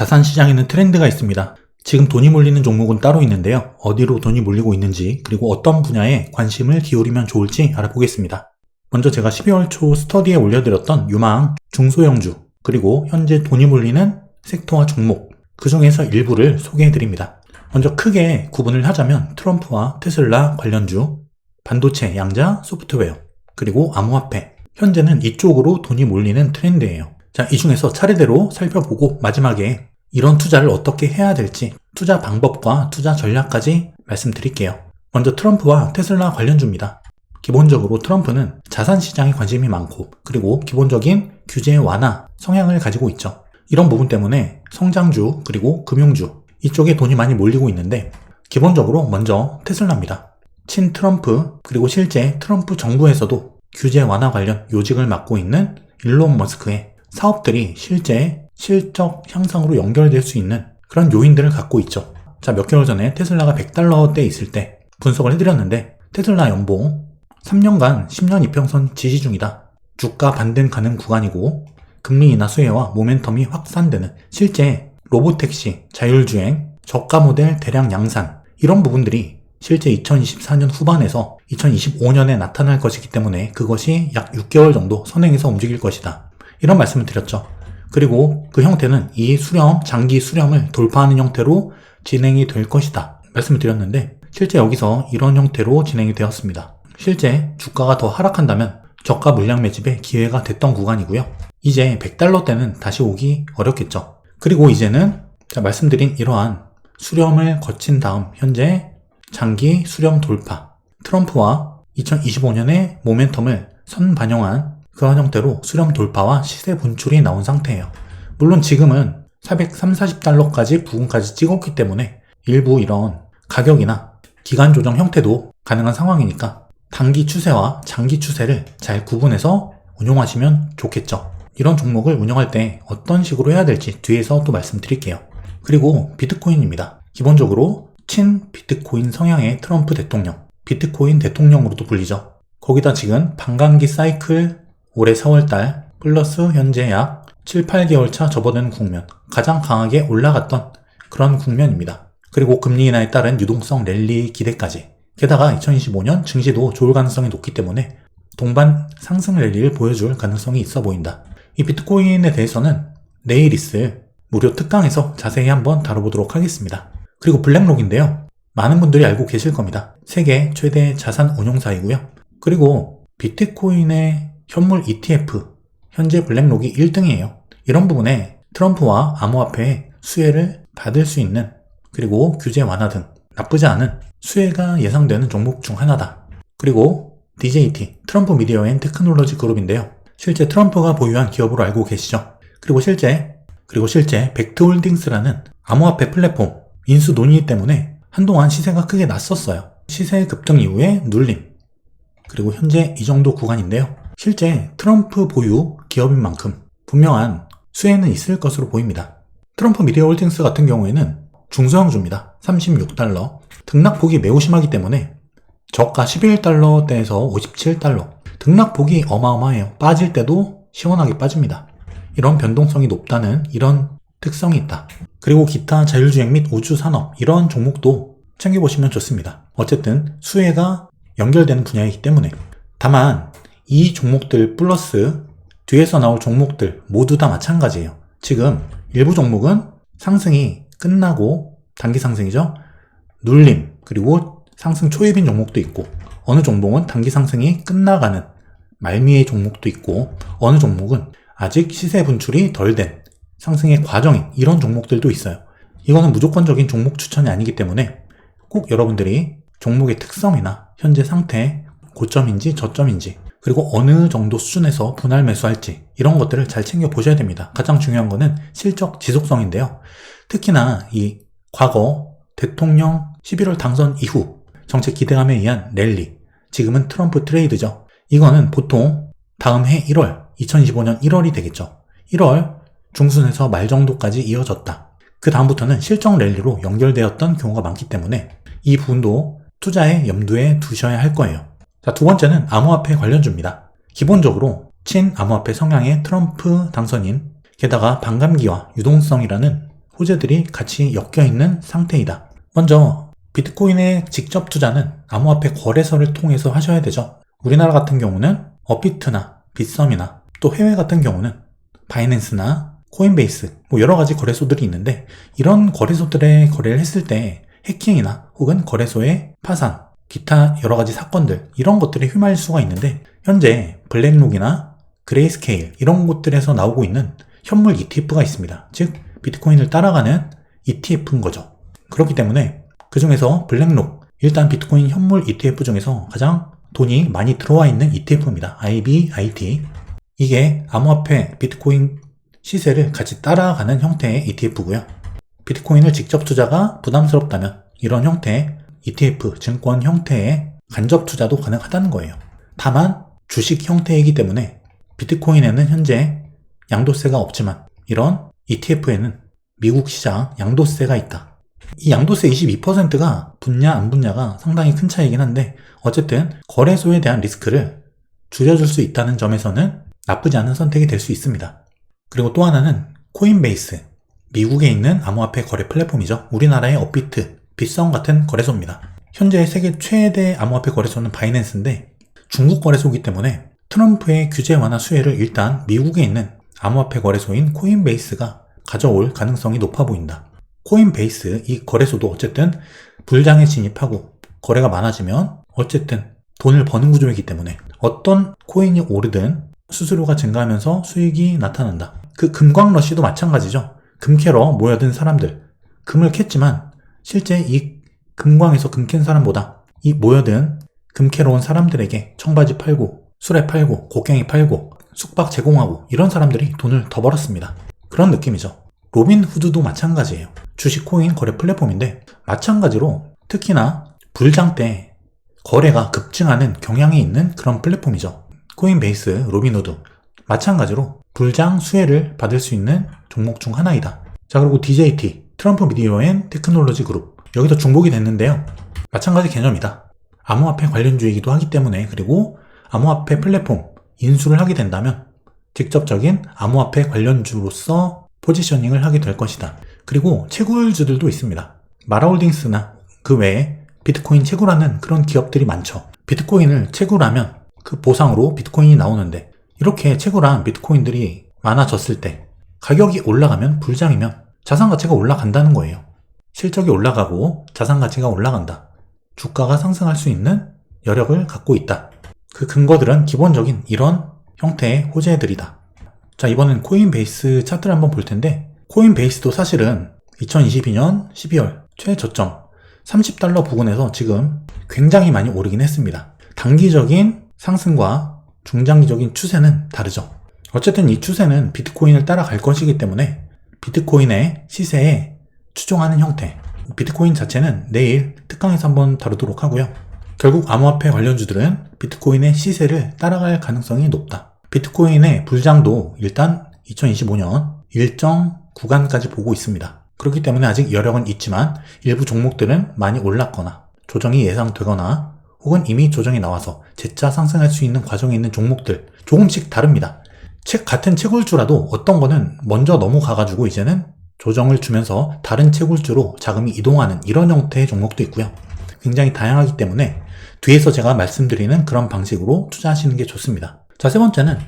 자산 시장에는 트렌드가 있습니다. 지금 돈이 몰리는 종목은 따로 있는데요. 어디로 돈이 몰리고 있는지, 그리고 어떤 분야에 관심을 기울이면 좋을지 알아보겠습니다. 먼저 제가 12월 초 스터디에 올려드렸던 유망, 중소형주, 그리고 현재 돈이 몰리는 섹터와 종목, 그 중에서 일부를 소개해드립니다. 먼저 크게 구분을 하자면 트럼프와 테슬라 관련주, 반도체, 양자, 소프트웨어, 그리고 암호화폐, 현재는 이쪽으로 돈이 몰리는 트렌드예요. 자, 이 중에서 차례대로 살펴보고 마지막에 이런 투자를 어떻게 해야 될지 투자 방법과 투자 전략까지 말씀드릴게요. 먼저 트럼프와 테슬라 관련주입니다. 기본적으로 트럼프는 자산 시장에 관심이 많고 그리고 기본적인 규제 완화 성향을 가지고 있죠. 이런 부분 때문에 성장주 그리고 금융주 이쪽에 돈이 많이 몰리고 있는데 기본적으로 먼저 테슬라입니다. 친 트럼프 그리고 실제 트럼프 정부에서도 규제 완화 관련 요직을 맡고 있는 일론 머스크의 사업들이 실제 실적 향상으로 연결될 수 있는 그런 요인들을 갖고 있죠. 자, 몇 개월 전에 테슬라가 $100대 있을 때 분석을 해드렸는데 테슬라 연봉 3년간 10년 이평선 지지 중이다. 주가 반등 가능 구간이고 금리 인하 수혜와 모멘텀이 확산되는 실제 로보택시, 자율주행, 저가 모델 대량 양산 이런 부분들이 실제 2024년 후반에서 2025년에 나타날 것이기 때문에 그것이 약 6개월 정도 선행해서 움직일 것이다. 이런 말씀을 드렸죠. 그리고 그 형태는 이 수렴, 장기 수렴을 돌파하는 형태로 진행이 될 것이다. 말씀을 드렸는데 실제 여기서 이런 형태로 진행이 되었습니다. 실제 주가가 더 하락한다면 저가 물량 매집의 기회가 됐던 구간이고요. 이제 $100대는 다시 오기 어렵겠죠. 그리고 이제는 말씀드린 이러한 수렴을 거친 다음 현재 장기 수렴 돌파, 트럼프와 2025년의 모멘텀을 선반영한 그런 형태로 수렴 돌파와 시세 분출이 나온 상태예요. 물론 지금은 $430까지 부근까지 찍었기 때문에 일부 이런 가격이나 기간 조정 형태도 가능한 상황이니까 단기 추세와 장기 추세를 잘 구분해서 운용하시면 좋겠죠. 이런 종목을 운영할 때 어떤 식으로 해야 될지 뒤에서 또 말씀드릴게요. 그리고 비트코인입니다. 기본적으로 친 비트코인 성향의 트럼프 대통령, 비트코인 대통령으로도 불리죠. 거기다 지금 반감기 사이클 올해 4월달 플러스 현재 약 7, 8개월 차 접어드는 국면, 가장 강하게 올라갔던 그런 국면입니다. 그리고 금리 인하에 따른 유동성 랠리 기대까지, 게다가 2025년 증시도 좋을 가능성이 높기 때문에 동반 상승 랠리를 보여줄 가능성이 있어 보인다. 이 비트코인에 대해서는 내일 있을 무료 특강에서 자세히 한번 다뤄보도록 하겠습니다. 그리고 블랙록인데요. 많은 분들이 알고 계실 겁니다. 세계 최대 자산 운용사이고요. 그리고 비트코인의 현물 ETF, 현재 블랙록이 1등이에요. 이런 부분에 트럼프와 암호화폐의 수혜를 받을 수 있는 그리고 규제 완화 등 나쁘지 않은 수혜가 예상되는 종목 중 하나다. 그리고 DJT, 트럼프 미디어 앤 테크놀로지 그룹인데요. 실제 트럼프가 보유한 기업으로 알고 계시죠? 그리고 실제 벡트홀딩스라는 암호화폐 플랫폼 인수 논의 때문에 한동안 시세가 크게 났었어요. 시세 급등 이후에 눌림. 그리고 현재 이 정도 구간인데요. 실제 트럼프 보유 기업인 만큼 분명한 수혜는 있을 것으로 보입니다. 트럼프 미디어 홀딩스 같은 경우에는 중소형주입니다. $36. 등락폭이 매우 심하기 때문에 저가 $11대에서 $57. 등락폭이 어마어마해요. 빠질 때도 시원하게 빠집니다. 이런 변동성이 높다는 이런 특성이 있다. 그리고 기타 자율주행 및 우주산업 이런 종목도 챙겨보시면 좋습니다. 어쨌든 수혜가 연결되는 분야이기 때문에. 다만 이 종목들 플러스 뒤에서 나올 종목들 모두 다 마찬가지예요. 지금 일부 종목은 상승이 끝나고 단기 상승이죠. 눌림 그리고 상승 초입인 종목도 있고 어느 종목은 단기 상승이 끝나가는 말미의 종목도 있고 어느 종목은 아직 시세 분출이 덜 된 상승의 과정인 이런 종목들도 있어요. 이거는 무조건적인 종목 추천이 아니기 때문에 꼭 여러분들이 종목의 특성이나 현재 상태, 고점인지 저점인지 그리고 어느 정도 수준에서 분할 매수할지 이런 것들을 잘 챙겨보셔야 됩니다. 가장 중요한 거는 실적 지속성인데요. 특히나 이 과거 대통령 11월 당선 이후 정책 기대감에 의한 랠리, 지금은 트럼프 트레이드죠. 이거는 보통 다음 해 1월, 2025년 1월이 되겠죠. 1월 중순에서 말 정도까지 이어졌다. 그 다음부터는 실적 랠리로 연결되었던 경우가 많기 때문에 이 부분도 투자에 염두에 두셔야 할 거예요. 자, 두 번째는 암호화폐 관련주입니다. 기본적으로 친 암호화폐 성향의 트럼프 당선인, 게다가 반감기와 유동성이라는 호재들이 같이 엮여있는 상태이다. 먼저 비트코인의 직접 투자는 암호화폐 거래소를 통해서 하셔야 되죠. 우리나라 같은 경우는 업비트나 빗썸이나 또 해외 같은 경우는 바이낸스나 코인베이스 여러 가지 거래소들이 있는데, 이런 거래소들의 거래를 했을 때 해킹이나 혹은 거래소의 파산, 기타 여러 가지 사건들, 이런 것들에 휘말릴 수가 있는데, 현재 블랙록이나 그레이스케일 이런 곳들에서 나오고 있는 현물 ETF가 있습니다. 즉 비트코인을 따라가는 ETF인 거죠. 그렇기 때문에 그 중에서 블랙록, 일단 비트코인 현물 ETF 중에서 가장 돈이 많이 들어와 있는 ETF입니다. IBIT. 이게 암호화폐 비트코인 시세를 같이 따라가는 형태의 ETF고요. 비트코인을 직접 투자가 부담스럽다면 이런 형태의 ETF, 증권 형태의 간접 투자도 가능하다는 거예요. 다만 주식 형태이기 때문에 비트코인에는 현재 양도세가 없지만 이런 ETF에는 미국 시장 양도세가 있다. 이 양도세 22%가 붙냐 안 붙냐가 상당히 큰 차이긴 한데, 어쨌든 거래소에 대한 리스크를 줄여줄 수 있다는 점에서는 나쁘지 않은 선택이 될 수 있습니다. 그리고 또 하나는 코인베이스, 미국에 있는 암호화폐 거래 플랫폼이죠. 우리나라의 업비트, 빗썸 같은 거래소입니다. 현재 세계 최대 암호화폐 거래소는 바이낸스인데 중국 거래소이기 때문에 트럼프의 규제 완화 수혜를 일단 미국에 있는 암호화폐 거래소인 코인베이스가 가져올 가능성이 높아 보인다. 코인베이스 이 거래소도 어쨌든 불장에 진입하고 거래가 많아지면 어쨌든 돈을 버는 구조이기 때문에 어떤 코인이 오르든 수수료가 증가하면서 수익이 나타난다. 그 금광러시도 마찬가지죠. 금 캐러 모여든 사람들, 금을 캤지만 실제 이 금광에서 금 캔 사람보다 이 모여든 금 캐러 온 사람들에게 청바지 팔고 수레 팔고 곡괭이 팔고 숙박 제공하고 이런 사람들이 돈을 더 벌었습니다. 그런 느낌이죠. 로빈후드도 마찬가지예요. 주식 코인 거래 플랫폼인데 마찬가지로 특히나 불장 때 거래가 급증하는 경향이 있는 그런 플랫폼이죠. 코인베이스, 로빈후드 마찬가지로 불장 수혜를 받을 수 있는 종목 중 하나이다. 자, 그리고 DJT, 트럼프 미디어 앤 테크놀로지 그룹, 여기도 중복이 됐는데요. 마찬가지 개념이다. 암호화폐 관련주이기도 하기 때문에, 그리고 암호화폐 플랫폼 인수를 하게 된다면 직접적인 암호화폐 관련주로서 포지셔닝을 하게 될 것이다. 그리고 채굴주들도 있습니다. 마라홀딩스나 그 외에 비트코인 채굴하는 그런 기업들이 많죠. 비트코인을 채굴하면 그 보상으로 비트코인이 나오는데, 이렇게 채굴한 비트코인들이 많아졌을 때 가격이 올라가면 불장이면 자산 가치가 올라간다는 거예요. 실적이 올라가고 자산 가치가 올라간다. 주가가 상승할 수 있는 여력을 갖고 있다. 그 근거들은 기본적인 이런 형태의 호재들이다. 자, 이번엔 코인베이스 차트를 한번 볼 텐데, 코인베이스도 사실은 2022년 12월 최저점 $30 부근에서 지금 굉장히 많이 오르긴 했습니다. 단기적인 상승과 중장기적인 추세는 다르죠. 어쨌든 이 추세는 비트코인을 따라갈 것이기 때문에 비트코인의 시세에 추종하는 형태, 비트코인 자체는 내일 특강에서 한번 다루도록 하고요. 결국 암호화폐 관련주들은 비트코인의 시세를 따라갈 가능성이 높다. 비트코인의 불장도 일단 2025년 일정 구간까지 보고 있습니다. 그렇기 때문에 아직 여력은 있지만 일부 종목들은 많이 올랐거나 조정이 예상되거나 혹은 이미 조정이 나와서 재차 상승할 수 있는 과정에 있는 종목들 조금씩 다릅니다. 같은 채굴주라도 어떤 거는 먼저 넘어가가지고 이제는 조정을 주면서 다른 채굴주로 자금이 이동하는 이런 형태의 종목도 있고요. 굉장히 다양하기 때문에 뒤에서 제가 말씀드리는 그런 방식으로 투자하시는 게 좋습니다. 자, 세 번째는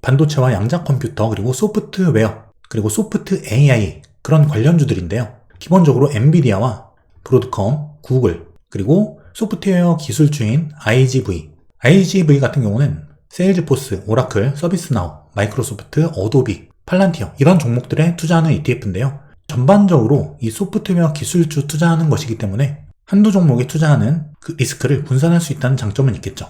반도체와 양자 컴퓨터, 그리고 소프트웨어, 그리고 소프트 AI 그런 관련주들인데요. 기본적으로 엔비디아와 브로드컴, 구글, 그리고 소프트웨어 기술주인 IGV 같은 경우는 세일즈포스, 오라클, 서비스나우, 마이크로소프트, 어도비, 팔란티어 이런 종목들에 투자하는 ETF인데요. 전반적으로 이 소프트웨어 기술주 투자하는 것이기 때문에 한두 종목에 투자하는 그 리스크를 분산할 수 있다는 장점은 있겠죠.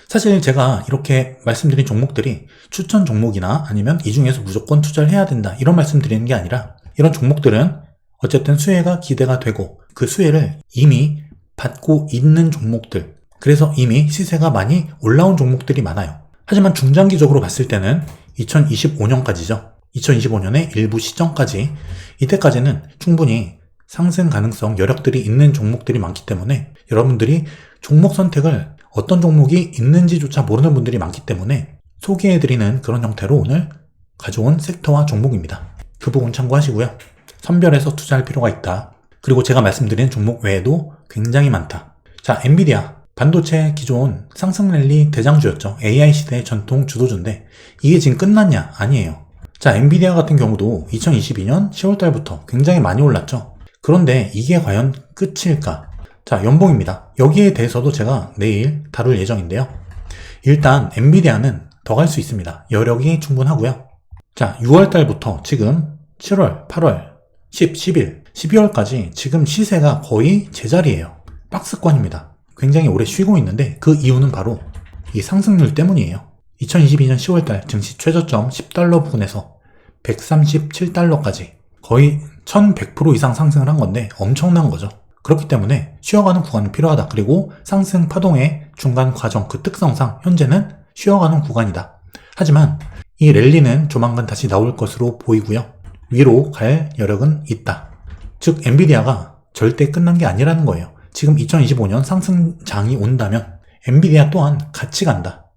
사실 제가 이렇게 말씀드린 종목들이 추천 종목이나 아니면 이 중에서 무조건 투자를 해야 된다 이런 말씀 드리는 게 아니라, 이런 종목들은 어쨌든 수혜가 기대가 되고 그 수혜를 이미 받고 있는 종목들, 그래서 이미 시세가 많이 올라온 종목들이 많아요. 하지만 중장기적으로 봤을 때는 2025년까지죠. 2025년의 일부 시점까지, 이때까지는 충분히 상승 가능성 여력들이 있는 종목들이 많기 때문에 여러분들이 종목 선택을 어떤 종목이 있는지조차 모르는 분들이 많기 때문에 소개해드리는 그런 형태로 오늘 가져온 섹터와 종목입니다. 그 부분 참고하시고요. 선별해서 투자할 필요가 있다. 그리고 제가 말씀드린 종목 외에도 굉장히 많다. 자, 엔비디아. 반도체 기존 상승 랠리 대장주였죠. AI 시대의 전통 주도주인데 이게 지금 끝났냐? 아니에요. 자, 엔비디아 같은 경우도 2022년 10월달부터 굉장히 많이 올랐죠. 그런데 이게 과연 끝일까? 자, 연봉입니다. 여기에 대해서도 제가 내일 다룰 예정인데요. 일단 엔비디아는 더 갈 수 있습니다. 여력이 충분하고요. 자, 6월달부터 지금 7월, 8월, 10, 11, 12월까지 지금 시세가 거의 제자리예요. 박스권입니다. 굉장히 오래 쉬고 있는데 그 이유는 바로 이 상승률 때문이에요. 2022년 10월달 증시 최저점 10달러 부근에서 137달러까지 거의 1100% 이상 상승을 한 건데 엄청난 거죠. 그렇기 때문에 쉬어가는 구간이 필요하다. 그리고 상승 파동의 중간 과정 그 특성상 현재는 쉬어가는 구간이다. 하지만 이 랠리는 조만간 다시 나올 것으로 보이고요. 위로 갈 여력은 있다. 즉 엔비디아가 절대 끝난 게 아니라는 거예요. 지금 2025년 상승장이 온다면 엔비디아 또한 같이 간다.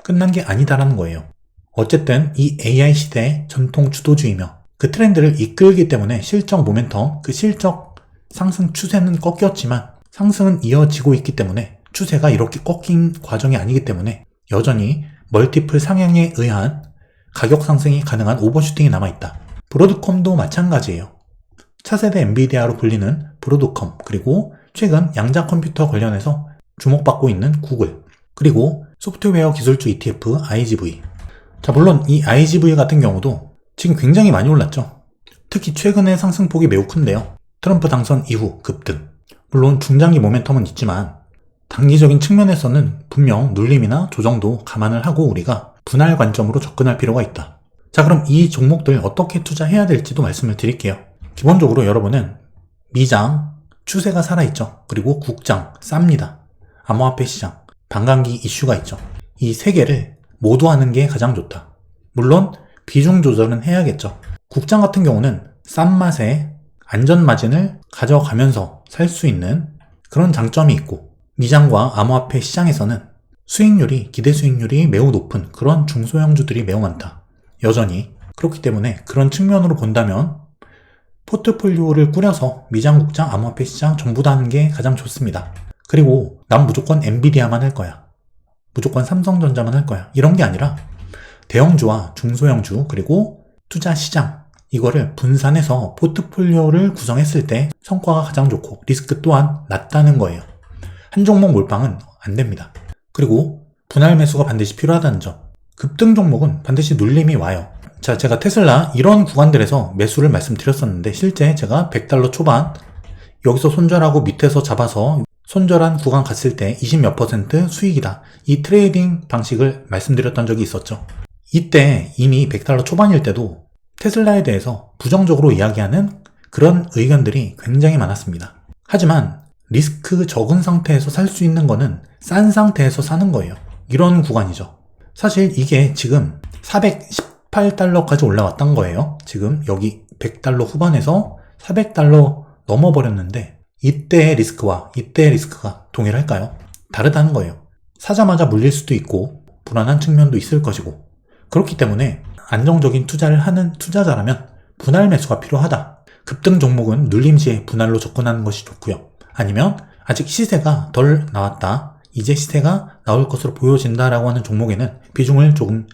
끝난 게 아니다라는 거예요. 어쨌든 이 AI 시대의 전통 주도주이며 그 트렌드를 이끌기 때문에 실적 모멘텀, 그 실적 상승 추세는 꺾였지만 상승은 이어지고 있기 때문에 추세가 이렇게 꺾인 과정이 아니기 때문에 여전히 멀티플 상향에 의한 가격 상승이 가능한 오버슈팅이 남아있다. 브로드컴도 마찬가지예요. 차세대 엔비디아로 불리는 브로드컴, 그리고 최근 양자 컴퓨터 관련해서 주목받고 있는 구글, 그리고 소프트웨어 기술주 ETF IGV. 자, 물론 이 IGV 같은 경우도 지금 굉장히 많이 올랐죠. 특히 최근의 상승폭이 매우 큰데요. 트럼프 당선 이후 급등. 물론 중장기 모멘텀은 있지만 단기적인 측면에서는 분명 눌림이나 조정도 감안을 하고 우리가 분할 관점으로 접근할 필요가 있다. 자, 그럼 이 종목들 어떻게 투자해야 될지도 말씀을 드릴게요. 기본적으로 여러분은 미장, 추세가 살아있죠. 그리고 국장, 쌉니다. 암호화폐 시장, 반감기 이슈가 있죠. 이 세 개를 모두 하는 게 가장 좋다. 물론 비중 조절은 해야겠죠. 국장 같은 경우는 싼 맛에 안전 마진을 가져가면서 살 수 있는 그런 장점이 있고, 미장과 암호화폐 시장에서는 수익률이, 기대 수익률이 매우 높은 그런 중소형주들이 매우 많다. 여전히. 그렇기 때문에 그런 측면으로 본다면 포트폴리오를 꾸려서 미장, 국장, 암호화폐 시장 전부 다 하는 게 가장 좋습니다. 그리고 난 무조건 엔비디아만 할 거야. 무조건 삼성전자만 할 거야. 이런 게 아니라 대형주와 중소형주, 그리고 투자 시장, 이거를 분산해서 포트폴리오를 구성했을 때 성과가 가장 좋고 리스크 또한 낮다는 거예요. 한 종목 몰빵은 안 됩니다. 그리고 분할 매수가 반드시 필요하다는 점. 급등 종목은 반드시 눌림이 와요. 자, 제가 테슬라 이런 구간들에서 매수를 말씀드렸었는데 실제 제가 100달러 초반 여기서 손절하고 밑에서 잡아서 손절한 구간 갔을 때 20몇 % 수익이다. 이 트레이딩 방식을 말씀드렸던 적이 있었죠. 이때 이미 100달러 초반일 때도 테슬라에 대해서 부정적으로 이야기하는 그런 의견들이 굉장히 많았습니다. 하지만 리스크 적은 상태에서 살 수 있는 거는 싼 상태에서 사는 거예요. 이런 구간이죠. 사실 이게 지금 418달러까지 올라왔던 거예요. 지금 여기 100달러 후반에서 400달러 넘어버렸는데 이때의 리스크와 이때의 리스크가 동일할까요? 다르다는 거예요. 사자마자 물릴 수도 있고 불안한 측면도 있을 것이고, 그렇기 때문에 안정적인 투자를 하는 투자자라면 분할 매수가 필요하다. 급등 종목은 눌림 시에 분할로 접근하는 것이 좋고요. 아니면 아직 시세가 덜 나왔다, 이제 시세가 나올 것으로 보여진다라고 하는 종목에는 비중을 조금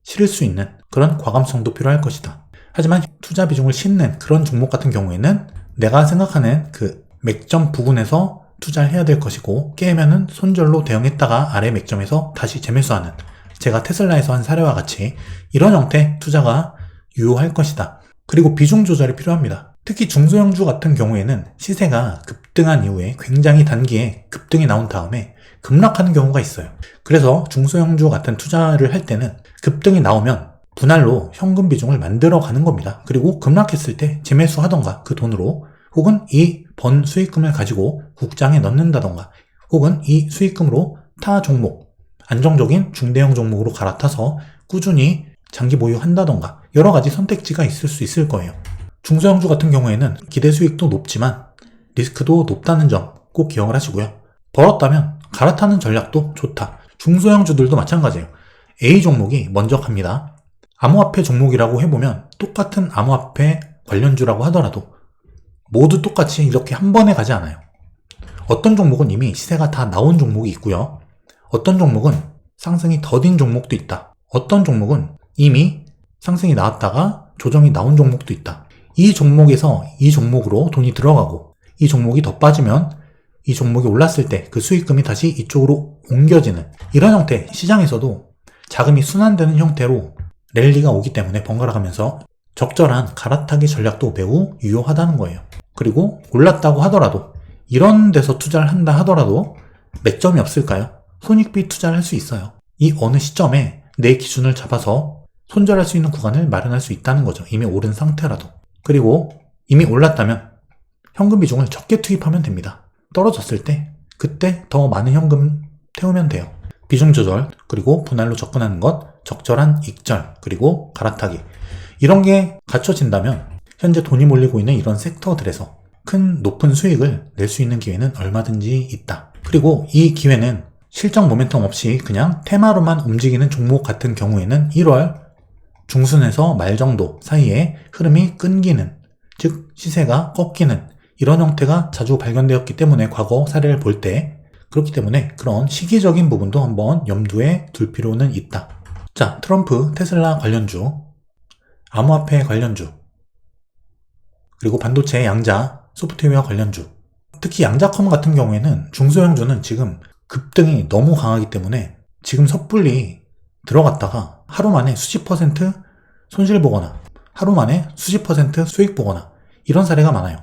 실을 수 있는 그런 과감성도 필요할 것이다. 하지만 투자 비중을 싣는 그런 종목 같은 경우에는 내가 생각하는 그 맥점 부근에서 투자를 해야 될 것이고, 깨면은 손절로 대응했다가 아래 맥점에서 다시 재매수하는, 제가 테슬라에서 한 사례와 같이 이런 형태 투자가 유효할 것이다. 그리고 비중 조절이 필요합니다. 특히 중소형주 같은 경우에는 시세가 급등한 이후에 굉장히 단기에 급등이 나온 다음에 급락하는 경우가 있어요. 그래서 중소형주 같은 투자를 할 때는 급등이 나오면 분할로 현금 비중을 만들어 가는 겁니다. 그리고 급락했을 때 재매수 하던가 그 돈으로, 혹은 이 번 수익금을 가지고 국장에 넣는다던가, 혹은 이 수익금으로 타 종목, 안정적인 중대형 종목으로 갈아타서 꾸준히 장기 보유한다던가 여러 가지 선택지가 있을 수 있을 거예요. 중소형주 같은 경우에는 기대 수익도 높지만 리스크도 높다는 점 꼭 기억을 하시고요. 벌었다면 갈아타는 전략도 좋다. 중소형주들도 마찬가지예요. A 종목이 먼저 갑니다. 암호화폐 종목이라고 해보면 똑같은 암호화폐 관련주라고 하더라도 모두 똑같이 이렇게 한 번에 가지 않아요. 어떤 종목은 이미 시세가 다 나온 종목이 있고요. 어떤 종목은 상승이 더딘 종목도 있다. 어떤 종목은 이미 상승이 나왔다가 조정이 나온 종목도 있다. 이 종목에서 이 종목으로 돈이 들어가고 이 종목이 더 빠지면 이 종목이 올랐을 때 그 수익금이 다시 이쪽으로 옮겨지는 이런 형태, 시장에서도 자금이 순환되는 형태로 랠리가 오기 때문에 번갈아 가면서 적절한 갈아타기 전략도 매우 유효하다는 거예요. 그리고 올랐다고 하더라도 이런 데서 투자를 한다 하더라도 매점이 없을까요? 손익비 투자를 할 수 있어요. 이 어느 시점에 내 기준을 잡아서 손절할 수 있는 구간을 마련할 수 있다는 거죠. 이미 오른 상태라도. 그리고 이미 올랐다면 현금 비중을 적게 투입하면 됩니다. 떨어졌을 때 그때 더 많은 현금 태우면 돼요. 비중 조절, 그리고 분할로 접근하는 것, 적절한 익절, 그리고 갈아타기 이런 게 갖춰진다면 현재 돈이 몰리고 있는 이런 섹터들에서 큰 높은 수익을 낼 수 있는 기회는 얼마든지 있다. 그리고 이 기회는 실적 모멘텀 없이 그냥 테마로만 움직이는 종목 같은 경우에는 1월 중순에서 말 정도 사이에 흐름이 끊기는, 즉 시세가 꺾이는 이런 형태가 자주 발견되었기 때문에 과거 사례를 볼 때 그렇기 때문에 그런 시기적인 부분도 한번 염두에 둘 필요는 있다. 자, 트럼프, 테슬라 관련주, 암호화폐 관련주, 그리고 반도체 양자, 소프트웨어 관련주. 특히 양자컴 같은 경우에는 중소형주는 지금 급등이 너무 강하기 때문에 지금 섣불리 들어갔다가 하루 만에 수십 퍼센트 손실 보거나 하루 만에 수십 퍼센트 수익 보거나 이런 사례가 많아요.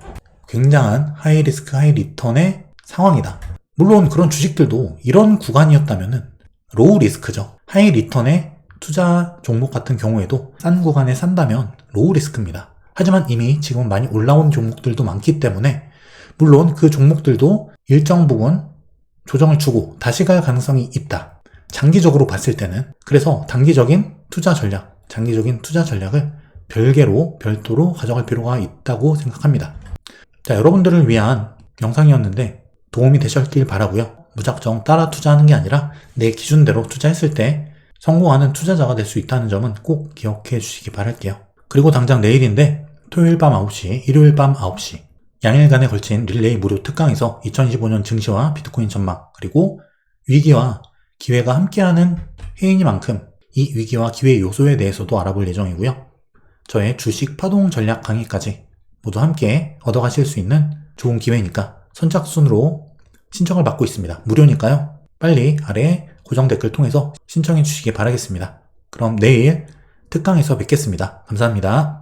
굉장한 하이 리스크 하이 리턴의 상황이다. 물론 그런 주식들도 이런 구간이었다면은 로우 리스크죠. 하이 리턴의 투자 종목 같은 경우에도 싼 구간에 산다면 로우 리스크입니다. 하지만 이미 지금 많이 올라온 종목들도 많기 때문에 물론 그 종목들도 일정 부분 조정을 주고 다시 갈 가능성이 있다. 장기적으로 봤을 때는. 그래서 단기적인 투자 전략, 장기적인 투자 전략을 별도로 가져갈 필요가 있다고 생각합니다. 자, 여러분들을 위한 영상이었는데 도움이 되셨길 바라고요. 무작정 따라 투자하는 게 아니라 내 기준대로 투자했을 때 성공하는 투자자가 될 수 있다는 점은 꼭 기억해 주시기 바랄게요. 그리고 당장 내일인데 토요일 밤 9시, 일요일 밤 9시 양일간에 걸친 릴레이 무료 특강에서 2025년 증시와 비트코인 전망, 그리고 위기와 기회가 함께하는 해이니만큼 이 위기와 기회 요소에 대해서도 알아볼 예정이고요. 저의 주식 파동 전략 강의까지 모두 함께 얻어가실 수 있는 좋은 기회니까 선착순으로 신청을 받고 있습니다. 무료니까요. 빨리 아래 고정 댓글 통해서 신청해 주시기 바라겠습니다. 그럼 내일 특강에서 뵙겠습니다. 감사합니다.